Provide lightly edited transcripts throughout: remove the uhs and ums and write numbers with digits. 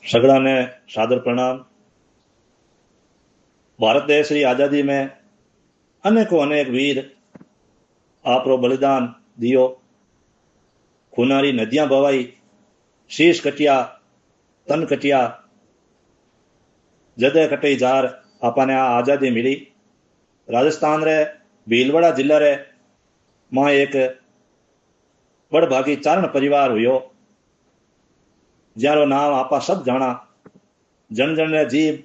सगड़ा ने सादर प्रणाम। भारत देश की आजादी में अनेकों अनेक वीर आपरो बलिदान दियो। खूनारी नदियां बवाई, शीश कटिया, तन कटिया, जदे कटे जार आपने आ आजादी मिली। राजस्थान रे भीलवाड़ा जिला रे मां एक बड़भागी चारण परिवार हुयो, जारो नाम आपा सब जाना। जन जन रे जीव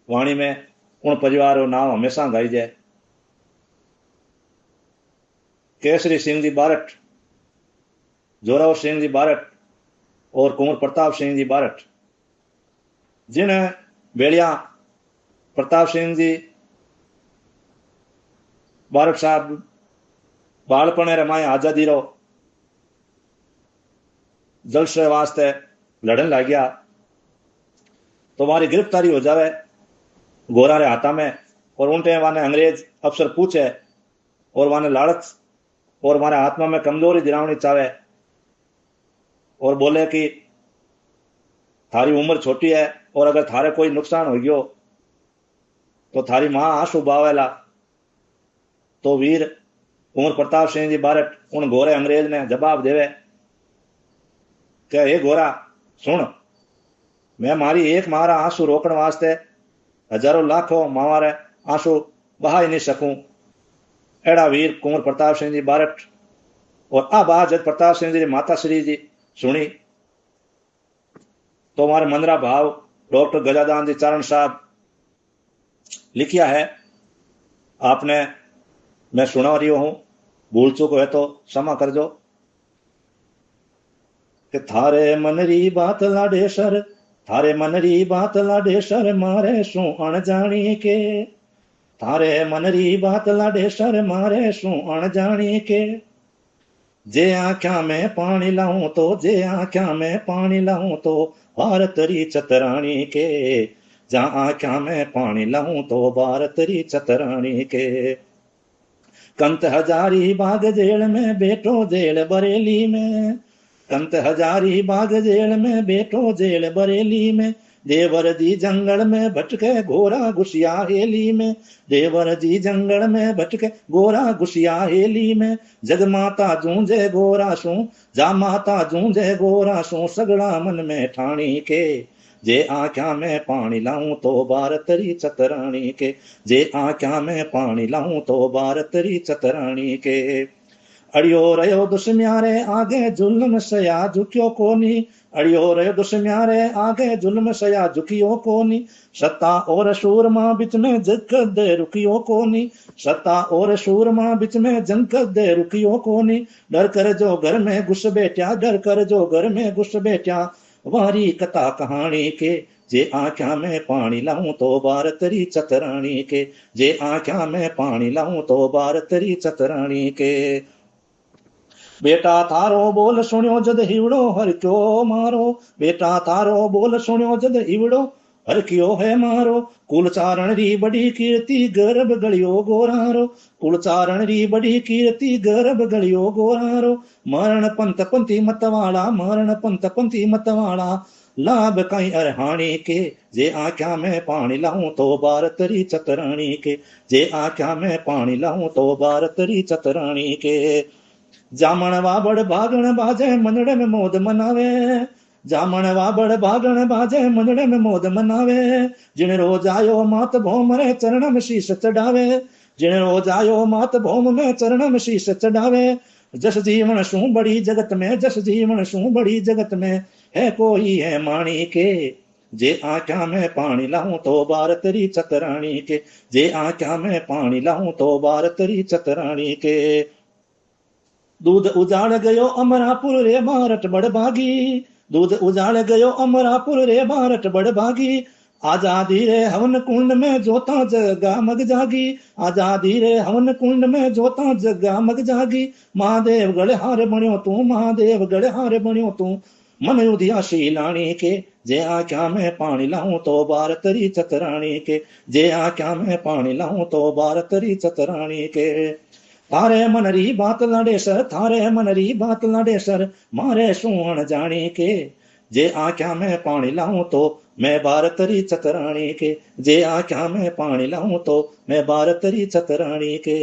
वाणी में उन परिवार रो नाम हमेशा गाई जाए। केसरी सिंह जी बारठ, जोरावर सिंह जी बारठ और कुंवर प्रताप सिंह जी बारठ, जिन बेलिया प्रताप सिंह जी बारठ साहब बालपणे रमाए आजादी रो जलसे वास्ते लड़न लग गया, तो मारी गिरफ्तारी हो जावे गोरा रे हाथा में। और उनटे वाने अंग्रेज अफसर पूछे और वाने लालच और मारे आत्मा में कमजोरी दिलावनी चाहे और बोले कि थारी उम्र छोटी है और अगर थारे कोई नुकसान हो गयो तो थारी मां आंसू बावेला। तो वीर कुंवर प्रताप सिंह जी बारठ उन गोरे अंग्रेज ने जवाब देवे कि हे गोरा सुन, मैं मारी एक मारा आंसू रोकण वास्ते हजारों लाखों मावारे आंसू बहा ही नहीं सकूं। एड़ा वीर कुंवर प्रताप सिंह जी बारठ और आ बात जब प्रताप सिंह जी माता श्री जी सुनी तो हमारे मंदरा भाव डॉक्टर गजादान जी चारण साहब लिखिया है, आपने मैं सुना रही हूं, भूल चूक है तो क्षमा कर दो। कि थारे मन री बात लाडे सर, थारे मन री बात लाडे सर मारे सू अणजाणी के, थारे मन री बात लाडे सर मारे सू अणजाणी के। जे आख्या में पानी लाऊं तो, जे आख्या में पानी लाऊं तो भारत री चतरानी के, जहां आख्या में पानी लाऊं तो भारत री चतरानी के। कंत हजारी बाग जेल में बैठो जेल बरेली में, कंत हजारी बाग जेल में बैठो जेल बरेली में। देवर जी जंगल में भटके घोरा घुसिया हेली में, देवर जी जंगल में भटके घोरा घुसिया हेली में। जग माता जूंजे गोरा सू, जा माता जूंजे गोरा सू सगड़ा मन में ठाणी के। जे आख्या में पानी लाऊं तो भारत री चतरानी के, जे आख्या में पानी लाऊं तो भारत री चतरानी के। अड़ियो रयो दुश्मयारे आगे जुल्म सया झुक्यो कोनी, अड़ियो रयो दुश्मयारे आगे जुल्म सया झुकियो कोनी। सत्ता और सूरमा बिच में जंग दे रुकियो कोनी, सत्ता और सूरमा बिच में जंग दे रुकियो कोनी। डर कर जो घर में घुस बैठा, डर कर जो घर में घुस बैठा वारी कथा कहानी के। जे आख्या में पानी लाऊं तो भारत री चतरानी के, जे आख्या में पानी लाऊं तो भारत री चतरानी के। बेटा थारो बोल सुनियो जद हिवड़ो हर क्यों मारो, बेटा थारो बोल सुनियो जद हिवड़ो हर क्यों है मारो। कुलचारण री बड़ी कीर्ति गर्भ गलियो गोरारो, कुलचारण री बड़ी कीर्ति गर्भ गलियो गोरारो। मरण पंथ पंथी मतवाला, मरण पंथ पंथी मतवाला लाभ कई अरहानी के। जे आख्या में पानी लाऊं तो भारत री चतरानी के, जे आख्या में पानी लाऊं तो भारत री चतरानी के। जामण वाबड़ भागण बाजे मनड़े में मोद मनावे, जामण वाबड़ भागण बाजे मनड़े में मोद मनावे। जिन रोज आयो मात भौम रे चरण में शीश चढ़ावे, जिन रोज आयो मात भौम में चरण में शीश चढ़ावे। जस जीवन सू बड़ी जगत में, जस जीवन सू बड़ी जगत में है कोई है माणी के। जे आख्या में पानी लाऊं तो भारत री चतरानी के, जे आख्या में पानी लाऊं तो भारत री चतरानी के। दूध उजाड़ गयो अमरापुर रे बारठ बड़ भागी, दूध उजाड़ गयो अमरापुर रे बारठ बड़ भागी। आजादी रे हवन कुंड में जोता जगा मग जागी, आजादी रे हवन कुंड में जोता जगा मग जागी। महादेव गढ़ हार बण्यो तू, महादेव गढ़ हार बण्यो तू मन उदियासी लाणी के। जे आख्या में पानी लाऊं तो भारत री चतरानी के, जे आख्या में पानी लाऊं तो भारत री चतरानी के। थारे मन री बात लाडे सर, थारे मन री बात लाडे सर मारे सुण जानी के। जे आख्या में पानी लाऊं तो मैं भारतरी चतराणी के, जे आख्या में पानी लाऊं तो मैं भारतरी चतराणी के।